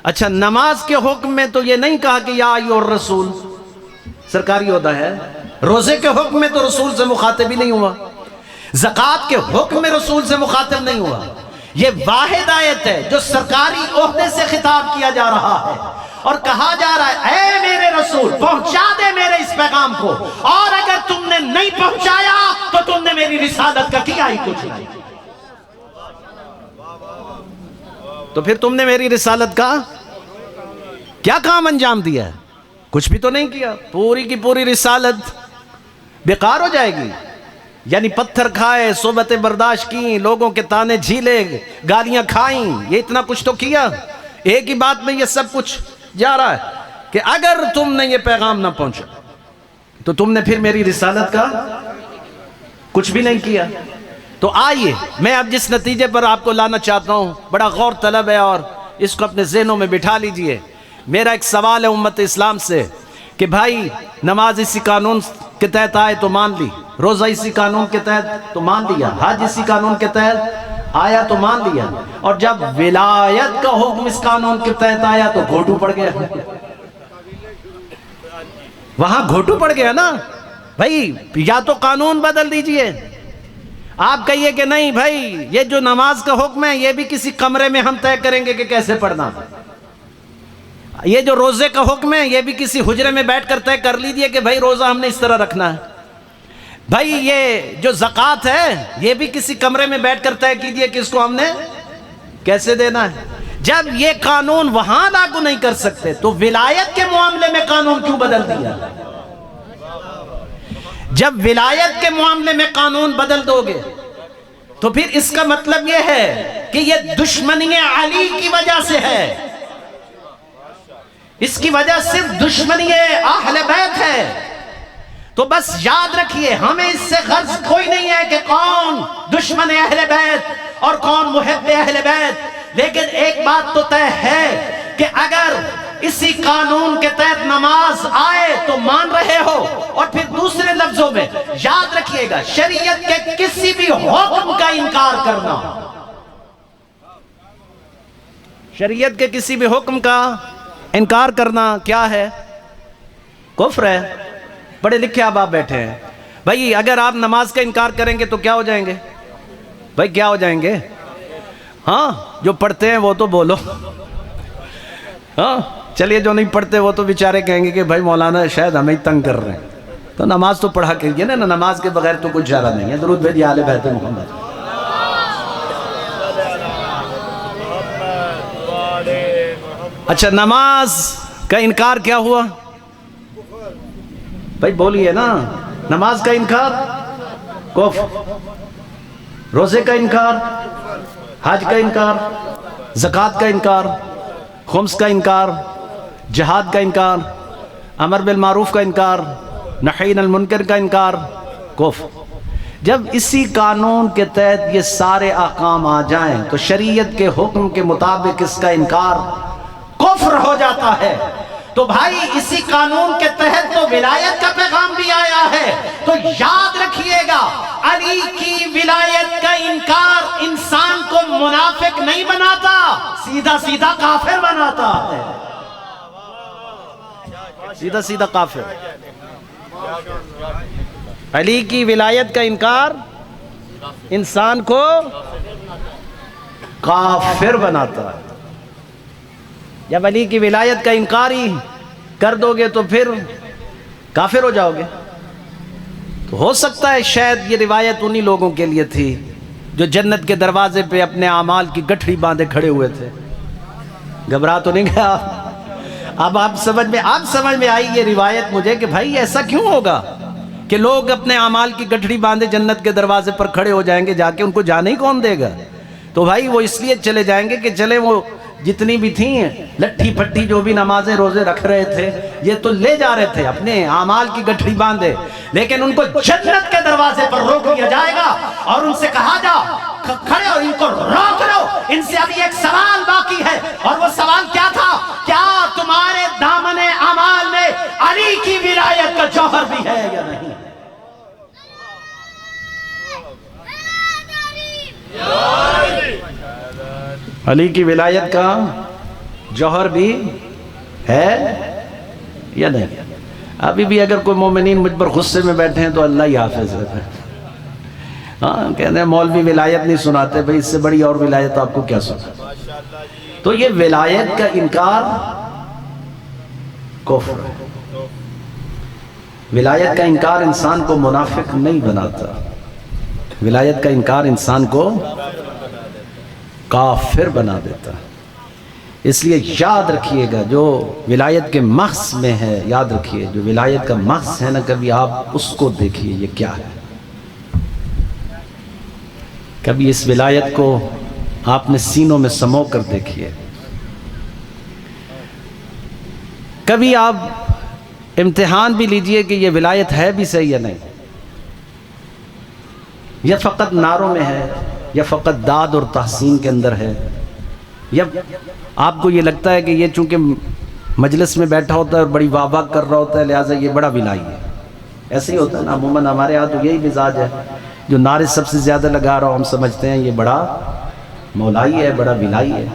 اچھا، نماز کے حکم میں تو یہ نہیں کہا کہ یا ایھا الرسول، سرکاری عہدہ ہے۔ روزے کے حکم میں تو رسول سے مخاطب ہی نہیں ہوا، زکوٰۃ کے حکم میں رسول سے مخاطب نہیں ہوا۔ یہ واحد آیت ہے جو سرکاری عہدے سے خطاب کیا جا رہا ہے اور کہا جا رہا ہے اے میرے رسول پہنچا دے میرے اس پیغام کو، اور اگر تم نے نہیں پہنچایا تو تم نے میری رسالت کا کیا ہی کچھ نہیں۔ تو پھر تم نے میری رسالت کا کیا کام انجام دیا ہے؟ کچھ بھی تو نہیں کیا، پوری کی پوری رسالت بیکار ہو جائے گی۔ یعنی پتھر کھائے، صحبتیں برداشت کی، لوگوں کے تانے جھیلے، گالیاں کھائیں، یہ اتنا کچھ تو کیا، ایک ہی بات میں یہ سب کچھ جا رہا ہے کہ اگر تم نے یہ پیغام نہ پہنچا تو تم نے پھر میری رسالت کا کچھ بھی نہیں کیا۔ تو آئیے میں اب جس نتیجے پر آپ کو لانا چاہتا ہوں بڑا غور طلب ہے اور اس کو اپنے ذہنوں میں بٹھا لیجئے۔ میرا ایک سوال ہے امت اسلام سے کہ بھائی نماز اسی قانون کے تحت آئے تو مان لی، روزہ اسی قانون کے تحت تو مان لیا، حج اسی قانون کے تحت آیا تو مان لیا، اور جب ولایت کا حکم اس قانون کے تحت آیا تو گھوٹو پڑ گیا۔ وہاں گھوٹو پڑ گیا نا بھائی، یا تو قانون بدل دیجئے، آپ کہیے کہ نہیں بھائی یہ جو نماز کا حکم ہے یہ بھی کسی کمرے میں ہم طے کریں گے کہ کیسے پڑھنا، یہ جو روزے کا حکم ہے یہ بھی کسی حجرے میں بیٹھ کر طے کر لیجئے کہ بھائی روزہ ہم نے اس طرح رکھنا ہے، بھائی یہ جو زکوٰۃ ہے یہ بھی کسی کمرے میں بیٹھ کر طے کیجئے کہ اس کو ہم نے کیسے دینا ہے۔ جب یہ قانون وہاں لاگو نہیں کر سکتے تو ولایت کے معاملے میں قانون کیوں بدل دیا؟ جب ولایت کے معاملے میں قانون بدل دو گے تو پھر اس کا مطلب یہ ہے کہ یہ دشمنی علی کی وجہ سے ہے، اس کی وجہ صرف دشمنی اہل بیت ہے۔ تو بس یاد رکھیے ہمیں اس سے غرض کوئی نہیں ہے کہ کون دشمن اہل بیت اور کون محب اہل بیت، لیکن ایک بات تو طے ہے کہ اگر اسی قانون کے تحت نماز آئے تو مان رہے ہو، اور پھر دوسرے لفظوں میں یاد رکھیے گا شریعت کے کسی بھی حکم کا انکار کرنا، شریعت کے کسی بھی حکم کا انکار کرنا کیا ہے؟ کفر ہے۔ بڑے لکھے آپ بیٹھے ہیں بھائی، اگر آپ نماز کا انکار کریں گے تو کیا ہو جائیں گے؟ بھائی کیا ہو جائیں گے؟ ہاں جو پڑھتے ہیں وہ تو بولو، ہاں چلیے جو نہیں پڑھتے وہ تو بیچارے کہیں گے کہ بھائی مولانا شاید ہمیں تنگ کر رہے ہیں، تو نماز تو پڑھا کریے نا، نماز کے بغیر تو کچھ چارہ نہیں ہے۔ درود بھیجیے آل بیت محمد۔ اچھا نماز کا انکار کیا ہوا؟ بھائی بولیے نا، نماز کا انکار کفر، روزے کا انکار، حج کا انکار، زکوٰۃ کا انکار، خمس کا انکار، جہاد کا انکار، امر بالمعروف کا انکار، نہی عن المنکر کا انکار، کفر۔ جب اسی قانون کے تحت یہ سارے احکام آ جائیں تو شریعت کے حکم کے مطابق اس کا انکار کفر ہو جاتا ہے۔ تو بھائی اسی قانون کے تحت تو ولایت کا پیغام بھی آیا ہے، تو یاد رکھیے گا علی کی ولایت کا انکار انسان کو منافق نہیں بناتا، سیدھا سیدھا کافر بناتا ہے، سیدھا سیدھا کافر۔ علی کی ولایت کا انکار انسان کو کافر بناتا ہے۔ جب علی کی ولایت کا انکار ہی کر دو گے تو پھر کافر ہو جاؤ گے۔ تو ہو سکتا ہے شاید یہ روایت انہی لوگوں کے لیے تھی جو جنت کے دروازے پہ اپنے اعمال کی گٹھڑی باندھے کھڑے ہوئے تھے۔ گھبرا تو نہیں گیا؟ اب آپ سمجھ میں آئی یہ روایت مجھے کہ بھائی ایسا کیوں ہوگا کہ لوگ اپنے اعمال کی گٹھڑی باندھے جنت کے دروازے پر کھڑے ہو جائیں گے، جا کے ان کو جانے ہی کون دے گا؟ تو بھائی وہ اس لیے چلے جائیں گے کہ چلے وہ جتنی بھی تھیں لٹھی پھٹی جو بھی نمازیں روزے رکھ رہے تھے یہ تو لے جا رہے تھے اپنے اعمال کی گٹھڑی باندھے، لیکن ان کو جنت کے دروازے پر روک لیا جائے گا اور ان سے کہا جا کھڑے اور ان کو روک لو، ان سے ابھی ایک سوال باقی ہے۔ اور وہ سوال کیا تھا؟ کیا تمہارے دامن اعمال میں علی کی ولایت کا جوہر بھی ہے یا نہیں؟ علی کی ولایت کا جوہر بھی ہے یا نہیں؟ ابھی بھی اگر کوئی مومنین مجھ پر غصے میں بیٹھے ہیں تو اللہ ہی حافظ ہے۔ ہاں کہتے ہیں مولوی ولایت نہیں سناتے، بھئی اس سے بڑی اور ولایت آپ کو کیا سنا؟ تو یہ ولایت کا انکار کفر ہے۔ ولایت کا انکار انسان کو منافق نہیں بناتا، ولایت کا انکار انسان کو کافر بنا دیتا۔ اس لیے یاد رکھیے گا جو ولایت کے مغز میں ہے، یاد رکھیے جو ولایت کا مغز ہے نا، کبھی آپ اس کو دیکھیے یہ کیا ہے۔ کبھی اس ولایت کو آپ نے سینوں میں سمو کر دیکھیے، کبھی آپ امتحان بھی لیجئے کہ یہ ولایت ہے بھی صحیح یا نہیں، یا فقط نعروں میں ہے، یا فقط داد اور تحسین کے اندر ہے، یا آپ کو یہ لگتا ہے کہ یہ چونکہ مجلس میں بیٹھا ہوتا ہے اور بڑی واہ واہ کر رہا ہوتا ہے لہٰذا یہ بڑا ولائی ہے۔ ایسے ہی ہوتا ہے نا، عموماً ہمارے ہاں تو یہی مزاج ہے، جو نعرے سب سے زیادہ لگا رہا ہو ہم سمجھتے ہیں یہ بڑا مولائی ہے، بڑا ولائی ہے۔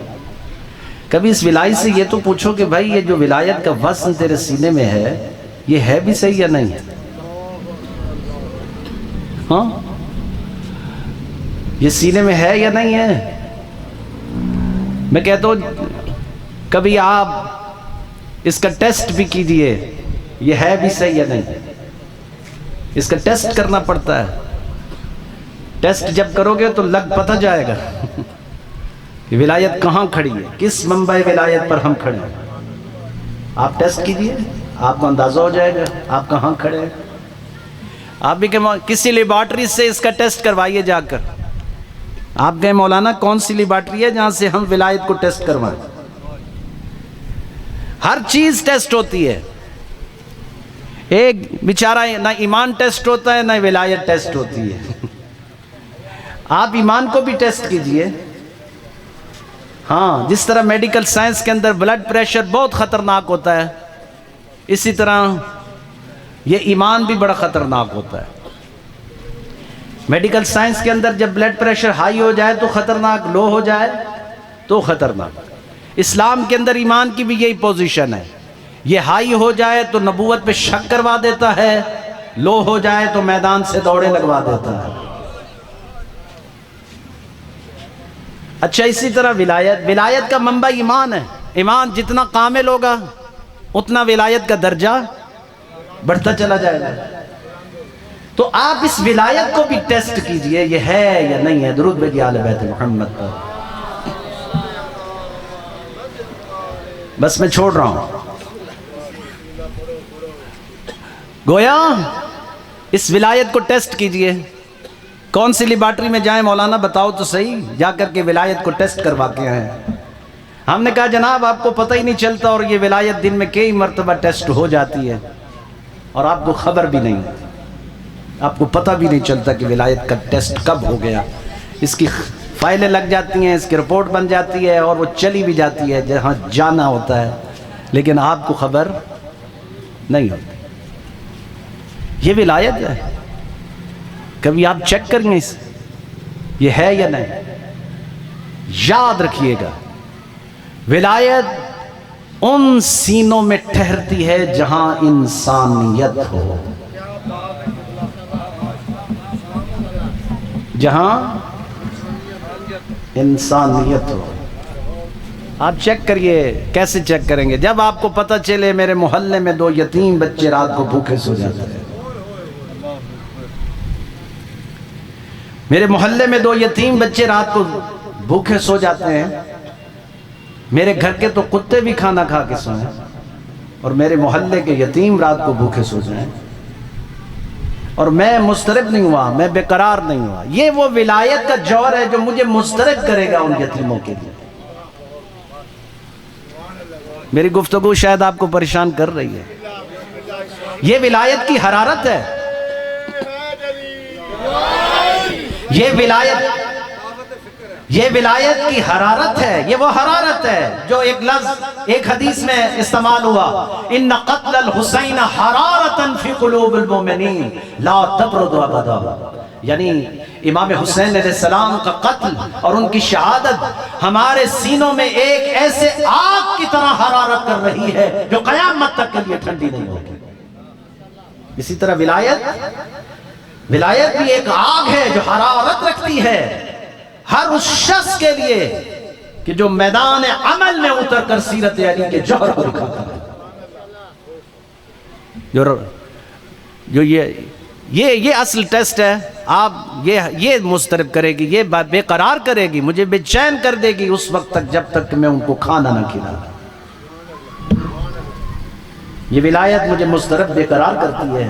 کبھی اس ولائی سے یہ تو پوچھو کہ بھائی یہ جو ولایت کا وزن تیرے سینے میں ہے یہ ہے بھی صحیح یا نہیں ہے؟ ہاں یہ سینے میں ہے یا نہیں ہے؟ میں کہتا ہوں کبھی آپ اس کا ٹیسٹ بھی کیجئے، یہ ہے بھی صحیح یا نہیں، اس کا ٹیسٹ کرنا پڑتا ہے۔ ٹیسٹ جب کرو گے تو پتہ جائے گا کہ ولایت کہاں کھڑی ہے، کس منبع ولایت پر ہم کھڑے ہیں۔ آپ ٹیسٹ کیجئے، آپ کو اندازہ ہو جائے گا آپ کہاں کھڑے ہیں۔ آپ بھی کہ کسی لیبارٹری سے اس کا ٹیسٹ کروائیے جا کر۔ آپ کہیں مولانا کون سی لیبارٹری ہے جہاں سے ہم ولایت کو ٹیسٹ کروائیں؟ ہر چیز ٹیسٹ ہوتی ہے، ایک بیچارہ نہ ایمان ٹیسٹ ہوتا ہے نہ ولایت ٹیسٹ ہوتی ہے۔ آپ ایمان کو بھی ٹیسٹ کیجئے۔ ہاں جس طرح میڈیکل سائنس کے اندر بلڈ پریشر بہت خطرناک ہوتا ہے، اسی طرح یہ ایمان بھی بڑا خطرناک ہوتا ہے۔ میڈیکل سائنس کے اندر جب بلڈ پریشر ہائی ہو جائے تو خطرناک، لو ہو جائے تو خطرناک۔ اسلام کے اندر ایمان کی بھی یہی پوزیشن ہے، یہ ہائی ہو جائے تو نبوت پہ شک کروا دیتا ہے، لو ہو جائے تو میدان سے دوڑے لگوا دیتا ہے۔ اچھا اسی طرح ولایت کا منبع ایمان ہے۔ ایمان جتنا کامل ہوگا اتنا ولایت کا درجہ بڑھتا چلا جائے گا۔ تو آپ اس ولایت کو بھی ٹیسٹ کیجئے یہ ہے یا نہیں ہے۔ درود بھیجئے آل بیت محمد پر۔ بس میں چھوڑ رہا ہوں۔ گویا اس ولایت کو ٹیسٹ کیجئے۔ کون سی لیبارٹری میں جائیں مولانا بتاؤ تو صحیح، جا کر کے ولایت کو ٹیسٹ کروا کے ہیں۔ ہم نے کہا جناب آپ کو پتہ ہی نہیں چلتا اور یہ ولایت دن میں کئی مرتبہ ٹیسٹ ہو جاتی ہے اور آپ کو خبر بھی نہیں، آپ کو پتہ بھی نہیں چلتا کہ ولایت کا ٹیسٹ کب ہو گیا. اس کی فائلیں لگ جاتی ہیں، اس کی رپورٹ بن جاتی ہے اور وہ چلی بھی جاتی ہے جہاں جانا ہوتا ہے، لیکن آپ کو خبر نہیں ہوتی. یہ ولایت ہے. کبھی آپ چیک کریں اس یہ ہے یا نہیں. یاد رکھیے گا ولایت ان سینوں میں ٹھہرتی ہے جہاں انسانیت ہو، جہاں انسانیت ہو. آپ چیک کریے. کیسے چیک کریں گے؟ جب آپ کو پتہ چلے میرے محلے میں 2 یتیم بچے رات کو بھوکے سو جاتے ہیں، میرے محلے میں 2 یتیم بچے رات کو بھوکے سو جاتے ہیں، میرے گھر کے تو کتے بھی کھانا کھا کے سوئیں اور میرے محلے کے یتیم رات کو بھوکے سو جائیں اور میں مضطرب نہیں ہوا، میں بے قرار نہیں ہوا. یہ وہ ولایت کا جوہر ہے جو مجھے مضطرب کرے گا ان یتیموں کے لیے. میری گفتگو شاید آپ کو پریشان کر رہی ہے. یہ ولایت کی حرارت ہے. یہ ولایت کی حرارت ہے. یہ وہ حرارت ہے جو ایک لفظ ایک حدیث میں استعمال ہوا، ان قتل الحسین حرارتا فی قلوب المؤمنین لا تبرد ابدا. یعنی امام حسین علیہ السلام کا قتل اور ان کی شہادت ہمارے سینوں میں ایک ایسے آگ کی طرح حرارت کر رہی ہے جو قیامت تک کے لیے ٹھنڈی نہیں ہوگی. اسی طرح ولایت بھی ایک آگ ہے جو حرارت رکھتی ہے ہر اس شخص کے لیے کہ جو میدان عمل میں اتر کر سیرت علی کے جوہر کو دکھاتا ہے. جو یہ اصل ٹیسٹ ہے. آپ یہ مضطرب کرے گی، یہ بے قرار کرے گی، مجھے بے چین کر دے گی اس وقت تک جب تک کہ میں ان کو کھانا نہ کھلا. یہ ولایت مجھے مضطرب بے قرار کرتی ہے.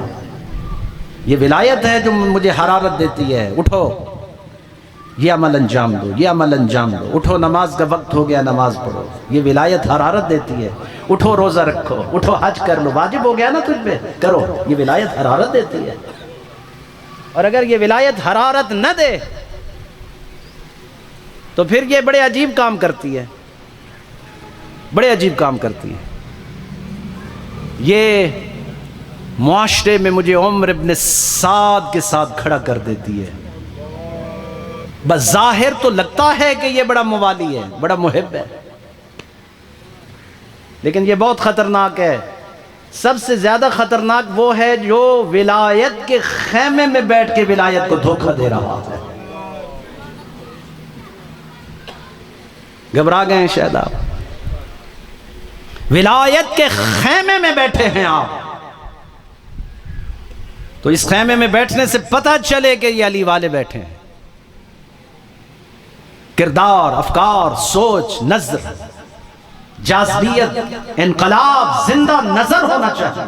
یہ ولایت ہے جو مجھے حرارت دیتی ہے. اٹھو یہ عمل انجام دو، یہ عمل انجام دو. اٹھو نماز کا وقت ہو گیا، نماز پڑھو. یہ ولایت حرارت دیتی ہے. اٹھو روزہ رکھو، اٹھو حج کر لو، واجب ہو گیا نا تجھ پہ، کرو. یہ ولایت حرارت دیتی ہے. اور اگر یہ ولایت حرارت نہ دے تو پھر یہ بڑے عجیب کام کرتی ہے، بڑے عجیب کام کرتی ہے. یہ معاشرے میں مجھے عمر ابن سعد کے ساتھ کھڑا کر دیتی ہے. بظاہر تو لگتا ہے کہ یہ بڑا موالی ہے، بڑا محب ہے، لیکن یہ بہت خطرناک ہے. سب سے زیادہ خطرناک وہ ہے جو ولایت کے خیمے میں بیٹھ کے ولایت کو دھوکہ دے رہا ہے. گھبرا گئے ہیں شاید آپ. ولایت کے خیمے میں بیٹھے ہیں آپ، تو اس خیمے میں بیٹھنے سے پتہ چلے کہ یہ علی والے بیٹھے ہیں. کردار، افکار، سوچ، نظر، جاذبیت، انقلاب، زندہ نظر ہونا چاہیے.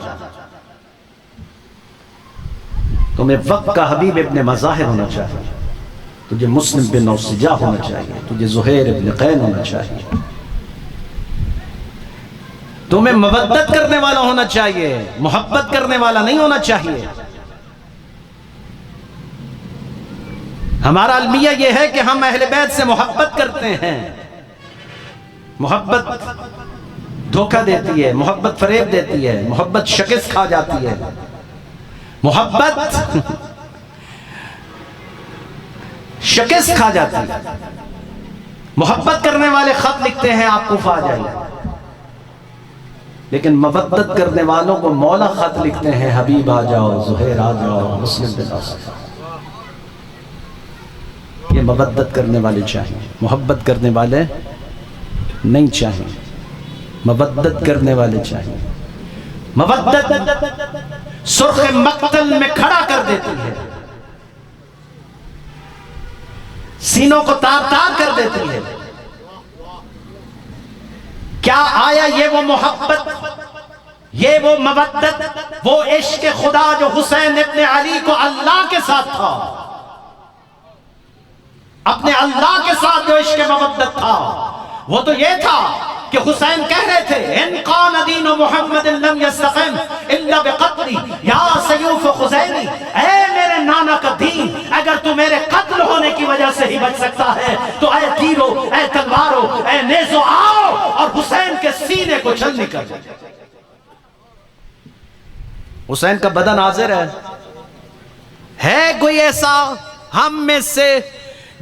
تمہیں وقت کا حبیب ابن مظاہر ہونا چاہیے، تجھے مسلم بن اوسجا ہونا چاہیے، تجھے زہیر ابن قین ہونا چاہیے. تمہیں مودت کرنے والا ہونا چاہیے، محبت کرنے والا نہیں ہونا چاہیے. ہمارا المیہ یہ ہے کہ ہم اہل بیت سے محبت کرتے ہیں. محبت دھوکہ دیتی ہے، محبت فریب دیتی ہے، محبت شکست کھا جاتی ہے. محبت شکست کھا جاتی ہے. محبت کرنے والے خط لکھتے ہیں آپ کوفہ آ جائیے، لیکن مودت کرنے والوں کو مولا خط لکھتے ہیں حبیب آ جاؤ، زہیر آ جاؤ، مسلم بن اوسجا. یہ مودت کرنے والے چاہیے، محبت کرنے والے نہیں چاہیے. مودت کرنے والے چاہیے. مودت سرخ مقتل میں کھڑا کر دیتی ہے، سینوں کو تار تار کر دیتی ہے. کیا آیا یہ وہ محبت، یہ وہ مودت، وہ عشق خدا جو حسین ابن علی کو اللہ کے ساتھ تھا، اپنے اللہ کے ساتھ جو عشق مودت تھا، وہ تو یہ تھا کہ حسین کہہ رہے تھے ان قان دین محمد لم یستقم الا بقتلی یا سیوف خزینی، اے میرے نانا کا دین اگر تو میرے قتل ہونے کی وجہ سے ہی بچ سکتا ہے تو اے تیرو، اے تلوارو، اے نیزو آؤ اور حسین کے سینے کو چھلنی کر دو۔ حسین کا بدن حاضر ہے کوئی ایسا ہم میں سے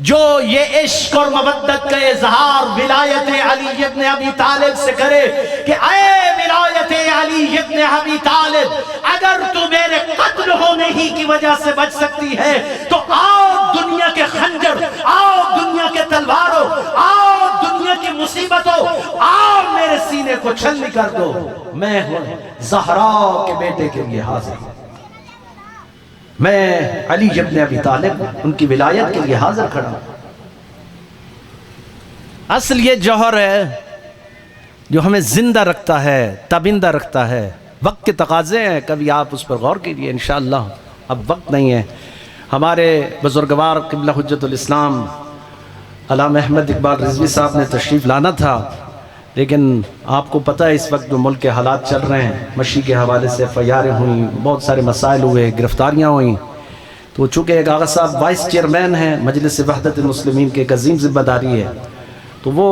جو یہ عشق اور مودت کا اظہار ولایت علی ابن ابی طالب سے کرے کہ اے ولایت علی ابن ابی طالب اگر تو میرے قتل ہونے ہی کی وجہ سے بچ سکتی ہے تو آؤ دنیا کے خنجر، آؤ دنیا کے تلواروں، آؤ دنیا کی مصیبتوں، آؤ میرے سینے کو چھلنی کر دو، میں ہوں زہرا کے بیٹے کے لیے حاضر ہوں، میں علی ابن ابی طالب ان کی ولایت کے لیے حاضر کھڑا ہوں۔ اصل یہ جوہر ہے جو ہمیں زندہ رکھتا ہے، تابندہ رکھتا ہے۔ وقت کے تقاضے ہیں، کبھی آپ اس پر غور کیجئے، انشاءاللہ اب وقت نہیں ہے۔ ہمارے بزرگوار قبلہ حجت الاسلام علامہ احمد اقبال رضوی صاحب نے تشریف لانا تھا، لیکن آپ کو پتہ ہے اس وقت جو ملک کے حالات چل رہے ہیں، مشی کے حوالے سے FIR ہوئیں، بہت سارے مسائل ہوئے، گرفتاریاں ہوئیں، تو چونکہ ایک آغا صاحب وائس چیئرمین ہیں مجلس وحدت المسلمین کے، ایک عظیم ذمہ داری ہے، تو وہ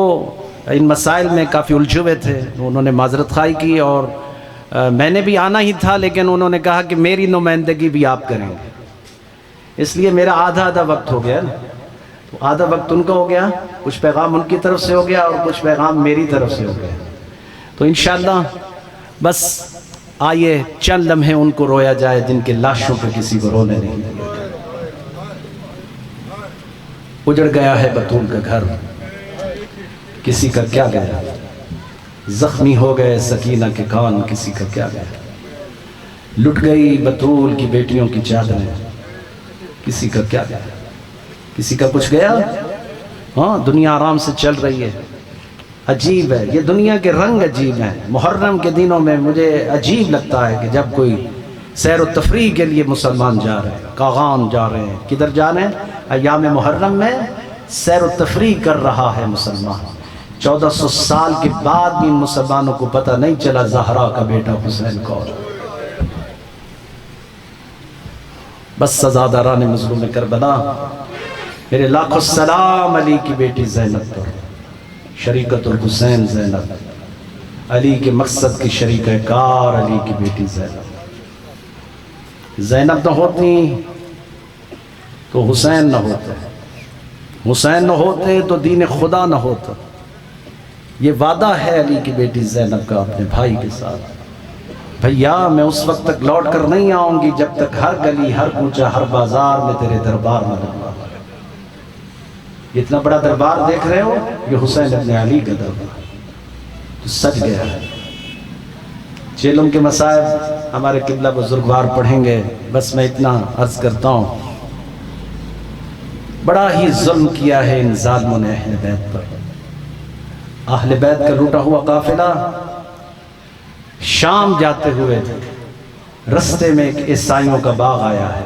ان مسائل میں کافی الجھے ہوئے تھے، انہوں نے معذرت خواہی کی اور میں نے بھی آنا ہی تھا، لیکن انہوں نے کہا کہ میری نمائندگی بھی آپ کریں گے، اس لیے میرا آدھا وقت ہو گیا نا، تو آدھا وقت ان کا ہو گیا، کچھ پیغام ان کی طرف سے ہو گیا اور کچھ پیغام میری طرف سے ہو گیا، تو انشاءاللہ بس آئیے چند لمحے ان کو رویا جائے جن کے لاشوں پہ کسی کو رونے نہیں دیا۔ اجڑ گیا ہے بطول کا گھر، کسی کا کیا گیا، زخمی ہو گئے سکینہ کے کان، کسی کا کیا گیا، لٹ گئی بطول کی بیٹیوں کی چادریں، کسی کا کیا گیا، کسی کا کچھ گیا؟ ہاں دنیا آرام سے چل رہی ہے، عجیب ہے یہ دنیا کے رنگ، عجیب ہیں۔ محرم کے دنوں میں مجھے عجیب لگتا ہے کہ جب کوئی سیر و تفریح کے لیے مسلمان جا رہے ہیں، کاغان جا رہے ہیں، کدھر جا رہے ہیں؟ ایام محرم میں سیر و تفریح کر رہا ہے مسلمان۔ 1400 سال کے بعد بھی مسلمانوں کو پتہ نہیں چلا زہرا کا بیٹا حسین کون۔ بس سزاداران مظلوم کربلا، میرے لاکھوں سلام علی کی بیٹی زینب پر، شریکت الحسین زینب، علی کے مقصد کی شریک کار علی کی بیٹی زینب۔ زینب نہ ہوتی تو حسین نہ ہوتے، حسین نہ ہوتے تو دین خدا نہ ہوتا۔ یہ وعدہ ہے علی کی بیٹی زینب کا اپنے بھائی کے ساتھ، بھیا میں اس وقت تک لوٹ کر نہیں آؤں گی جب تک ہر گلی، ہر کوچہ، ہر بازار میں تیرے دربار نہ لگوا۔ اتنا بڑا دربار دیکھ رہے ہو، یہ حسین ابن علی کا دربار تو سج گیا ہے۔ چیلم کے مصائب ہمارے قبلہ بزرگوار پڑھیں گے، بس میں اتنا عرض کرتا ہوں، بڑا ہی ظلم کیا ہے ان ظالموں نے اہل بیت پر۔ اہل بیت کا لوٹا ہوا قافلہ شام جاتے ہوئے رستے میں ایک عیسائیوں کا باغ آیا ہے،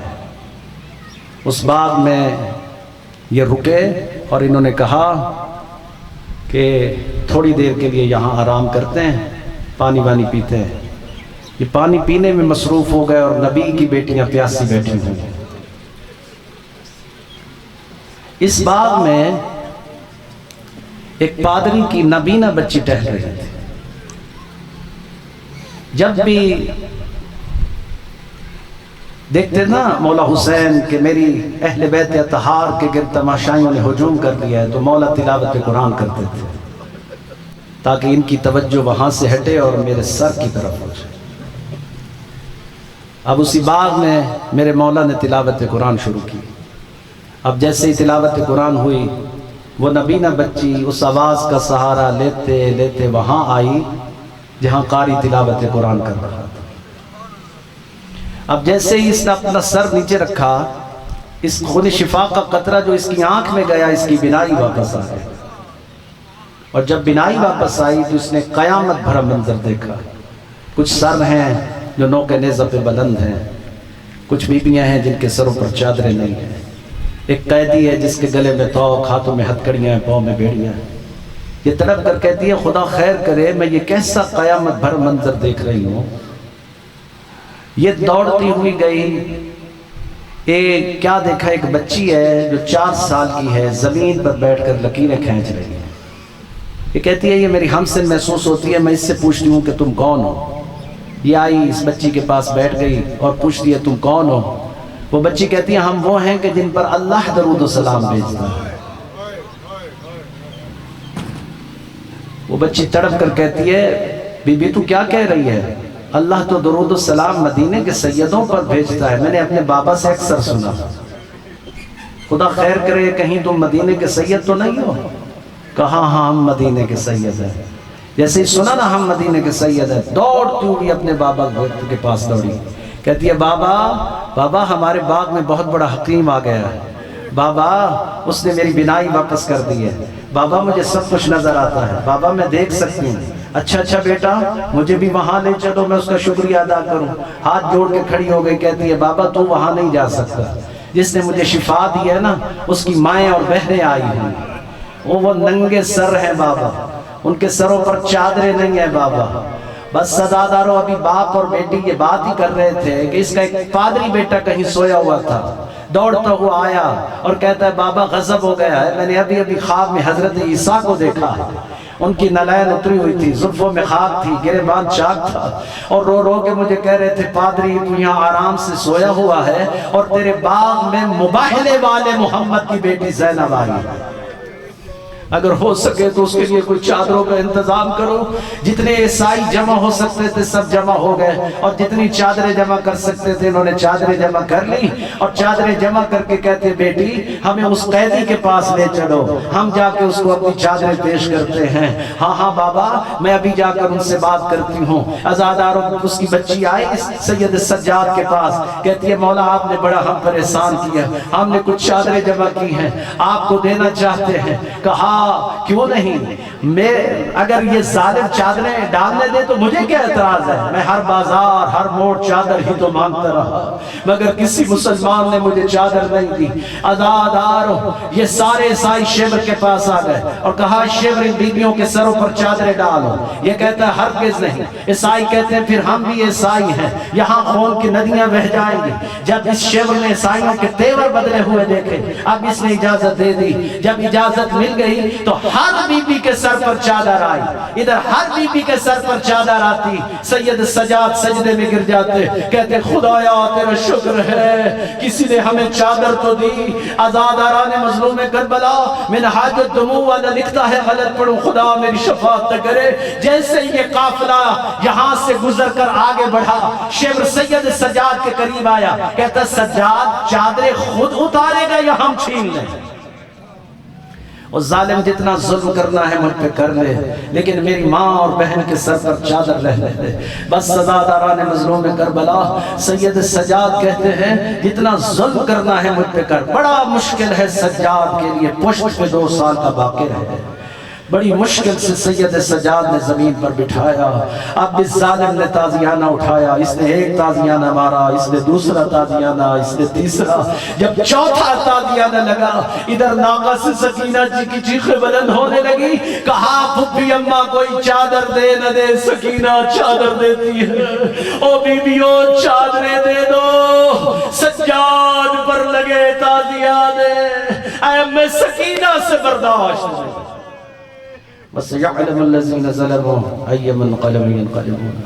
اس باغ میں یہ رکے اور انہوں نے کہا کہ تھوڑی دیر کے لیے یہاں آرام کرتے ہیں، پانی وانی پیتے ہیں۔ یہ پانی پینے میں مصروف ہو گئے اور نبی کی بیٹیاں پیاسی بیٹھی ہوئی۔ اس باغ میں ایک پادری کی نابینا بچی ٹہل رہی تھی۔ جب بھی دیکھتے نا مولا حسین کہ میری اہل بیت اطہار کے گرد تماشائیوں نے ہجوم کر لیا ہے، تو مولا تلاوت قرآن کرتے تھے تاکہ ان کی توجہ وہاں سے ہٹے اور میرے سر کی طرف ہو جائے۔ اب اسی باغ میں میرے مولا نے تلاوت قرآن شروع کی۔ اب جیسے ہی تلاوت قرآن ہوئی، وہ نبینا بچی اس آواز کا سہارا لیتے لیتے وہاں آئی جہاں قاری تلاوت قرآن کر رہا تھا۔ اب جیسے ہی اس نے اپنا سر نیچے رکھا، اس خون شفا کا قطرہ جو اس کی آنکھ میں گیا، اس کی بینائی واپس آ گئی، اور جب بینائی واپس آئی تو اس نے قیامت بھرا منظر دیکھا۔ کچھ سر ہیں جو نوک نیزہ پہ بلند ہیں، کچھ بیویاں ہیں جن کے سروں پر چادریں نہیں ہیں، ایک قیدی ہے جس کے گلے میں توق، ہاتھوں میں ہتھکڑیاں ہیں، پاؤں میں بیڑیاں ہیں، یہ تڑپ کر کہتی ہے خدا خیر کرے میں یہ کیسا قیامت بھر منظر دیکھ رہی ہوں. یہ دوڑتی ہوئی گئی، کیا دیکھا، ایک بچی ہے جو 4 سال کی ہے، زمین پر بیٹھ کر لکیریں کھینچ رہی ہے. یہ کہتی ہے یہ میری ہمسن محسوس ہوتی ہے، میں اس سے پوچھتی ہوں کہ تم کون ہو. یہ آئی اس بچی کے پاس بیٹھ گئی اور پوچھتی ہے تم کون ہو. وہ بچی کہتی ہے ہم وہ ہیں کہ جن پر اللہ درود و سلام بھیجتا ہے. وہ بچی تڑپ کر کہتی ہے بی بی تو کیا کہہ رہی ہے، اللہ تو درود و سلام مدینے کے سیدوں پر بھیجتا ہے، میں نے اپنے بابا سے اکثر سنا. خدا خیر کرے کہیں تم مدینے کے سید تو نہیں ہو. کہا ہاں ہم مدینے کے سید ہیں. جیسے ہی سنا نا ہم مدینے کے سید ہیں، دوڑتی ہوئی اپنے بابا کے پاس دوڑی. کہتی ہے بابا بابا ہمارے باغ میں بہت بڑا حکیم آ گیا ہے. بابا اس نے میری بینائی واپس کر دی ہے. بابا مجھے سب کچھ نظر آتا ہے. بابا میں دیکھ سکتی ہوں. اچھا بیٹا مجھے بھی وہاں لے چلو میں اس کا شکریہ ادا کروں. ہاتھ جوڑ کے کھڑی ہو گئی. کہتی ہے بابا تو وہاں نہیں جا سکتا. جس نے مجھے شفا دی ہے نا اس کی مائیں اور بہنیں آئی ہیں. وہ ننگے سر ہیں بابا، ان کے سروں پر چادریں نہیں ہیں بابا. بس سزاداروں ابھی باپ اور بیٹی یہ بات ہی کر رہے تھے کہ اس کا ایک پادری بیٹا کہیں سویا ہوا تھا. دوڑتا ہوا آیا اور کہتا ہے بابا غضب ہو گیا ہے، میں نے ابھی خواب میں حضرت عیسیٰ کو دیکھا ہے. ان کی نلین اتری ہوئی تھی، زلفوں میں خاک تھی، گریبان چاک تھا، اور رو رو کے مجھے کہہ رہے تھے پادری تو یہاں آرام سے سویا ہوا ہے اور تیرے باغ میں مباہلے والے محمد کی بیٹی زینب آئی ہے. اگر ہو سکے تو اس کے لیے کوئی چادروں کا انتظام کرو. جتنے عیسائی جمع ہو سکتے تھے سب جمع ہو گئے اور جتنی چادریں جمع کر سکتے تھے انہوں نے چادریں جمع کر لی. اور چادریں جمع کر کے کہتے بیٹی ہمیں اس قیدی کے پاس لے چلو، ہم جا کے اس کو اپنی چادریں پیش کرتے ہیں. ہاں بابا میں ابھی جا کر ان سے بات کرتی ہوں. عزاداروں اس کی بچی آئی سید سجاد کے پاس. کہتی ہے مولا آپ نے بڑا ہم پر احسان کیا، ہم نے کچھ چادریں جمع کی ہیں آپ کو دینا چاہتے ہیں. کہا کیوں نہیں، میں اگر یہ ظالم چادریں ڈالنے دے تو مجھے کیا اعتراض ہے. میں ہر بازار ہر موڑ چادر ہی تو مانگتا رہا مگر کسی مسلمان نے مجھے چادر نہیں دی. عزاداروں یہ سارے عیسائی شیبر کے پاس آ گئے اور کہا شیبر ان بیویوں کے سروں پر چادریں ڈالو. یہ کہتا ہے ہرگز نہیں. عیسائی کہتے ہیں پھر ہم بھی عیسائی ہیں، یہاں خون کی ندیاں بہہ جائیں گی. جب اس شیبر نے عیسائیوں کے تیور بدلے ہوئے دیکھے اب اس نے اجازت دے دی. جب اجازت مل گئی تو ہر بی بی کے سر پر چادر آئی. ادھر ہر بی بی کے سر پر چادر آتی. سید سجاد سجدے میں گر جاتے، کہتے خدایا تیرا شکر ہے کسی نے ہمیں چادر تو دی. عزاداران مظلوم کربلا منہاج الدموع والا لکھتا ہے غلط پڑھوں خدا میری شفاعت نہ کرے. جیسے یہ قافلہ یہاں سے گزر کر آگے بڑھا شیبر سید سجاد کے قریب آیا. کہتا سجاد چادریں خود اتارے گا یا ہم چھین لیں. اور ظالم جتنا ظلم کرنا ہے مجھ پہ کر لے لیکن میری ماں اور بہن کے سر پر چادر رہنے دے. بس سزاداران مظلوم کربلا سید سجاد کہتے ہیں جتنا ظلم کرنا ہے مجھ پہ کر. بڑا مشکل ہے سجاد کے لیے پشت پہ 2 سال کا باقی رہے. بڑی مشکل سے سید سجاد نے زمین پر بٹھایا. اب اس ظالم نے تازیانہ اٹھایا. اس نے ایک تازیانہ مارا، اس نے دوسرا تازیانہ، اس نے تیسرا. جب چوتھا تازیانہ لگا ادھر ناقہ سے سکینہ جی کی چیخیں بلند ہونے لگی. کہا پھپھی اماں کوئی چادر دے نہ دے سکینہ چادر دیتی ہے. او بیویوں چادریں دے دو. سجاد پر لگے تازیانے. اے میں سکینہ سے برداشت نہیں. بس يعلم الذين ظلموا أي منقلب ينقلبون.